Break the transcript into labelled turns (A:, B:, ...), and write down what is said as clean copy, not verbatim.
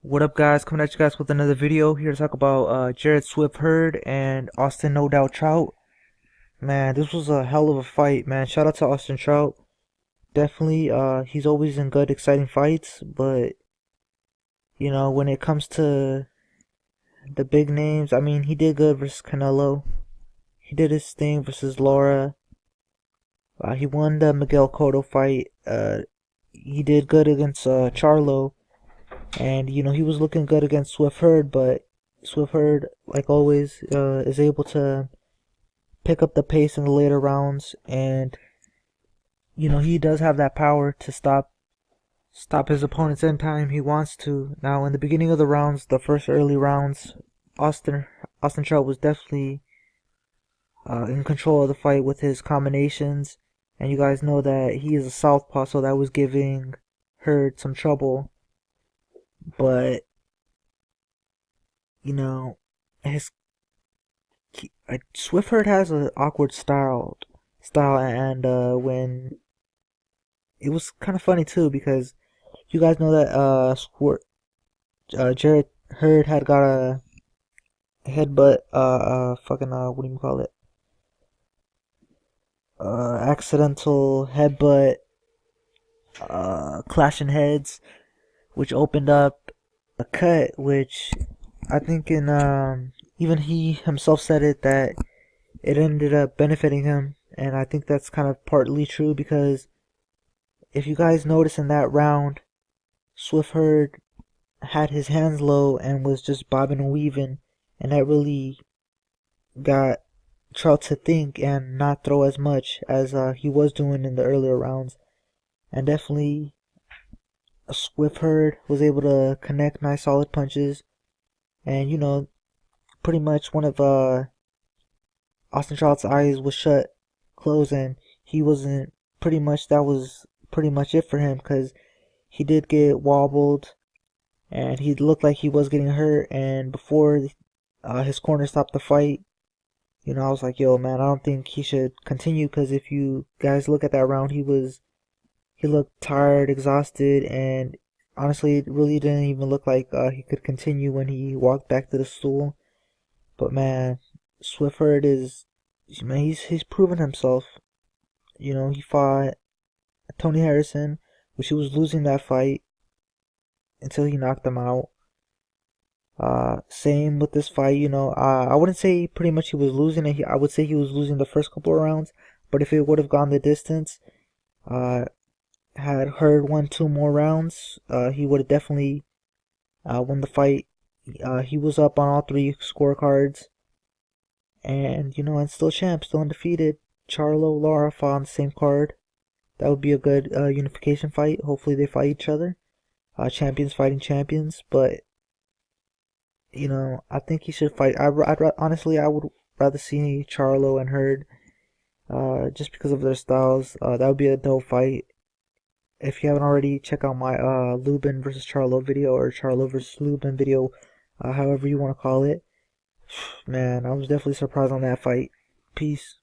A: What up, guys? Coming at you guys with another video here to talk about Jarrett Swift Hurd and Austin No Doubt Trout. Man, this was a hell of a fight, man. Shout out to Austin Trout. Definitely, he's always in good, exciting fights, but when it comes to the big names, I mean, he did good versus Canelo. He did his thing versus Laura. He won the Miguel Cotto fight. He did good against Charlo. And he was looking good against Swift Hurd, but Swift Hurd, like always, is able to pick up the pace in the later rounds, and he does have that power to stop his opponents anytime he wants to. Now, in the beginning of the rounds, the first early rounds, Austin Trout was definitely in control of the fight with his combinations, and you guys know that he is a southpaw, so that was giving Hurd some trouble. But his Swift Hurd has an awkward style, and when it was kind of funny too, because you guys know that Jarrett Hurd had got a headbutt, fucking what do you call it? Accidental headbutt, clashing heads, which opened up a cut, which I think even he himself said it, that it ended up benefiting him, and I think that's kind of partly true, because if you guys notice in that round, Swift Hurd had his hands low and was just bobbing and weaving, and that really got Trout to think and not throw as much as he was doing in the earlier rounds. And definitely Swift Hurd was able to connect nice solid punches, and pretty much one of Austin Trout's eyes was closed, and he wasn't pretty much that was pretty much it for him, because he did get wobbled and he looked like he was getting hurt. And before his corner stopped the fight, I was like, yo, man, I don't think he should continue, because if you guys look at that round, he looked tired, exhausted, and honestly, it really didn't even look like he could continue when he walked back to the stool. But man, Swift Hurd he's proven himself. He fought Tony Harrison, which he was losing that fight until he knocked him out. Same with this fight. I wouldn't say pretty much he was losing it. I would say he was losing the first couple of rounds, but if it would have gone the distance, had Hurd won 2 more rounds, he would have definitely won the fight. He was up on all 3 scorecards, and still champ, still undefeated. Charlo, Lara fought on the same card. That would be a good unification fight. Hopefully they fight each other. Champions fighting champions, but I think he should fight. Honestly, I would rather see Charlo and Hurd, just because of their styles. That would be a dope fight. If you haven't already, check out my Lubin versus Charlo video, or Charlo versus Lubin video, however you want to call it. Man, I was definitely surprised on that fight. Peace.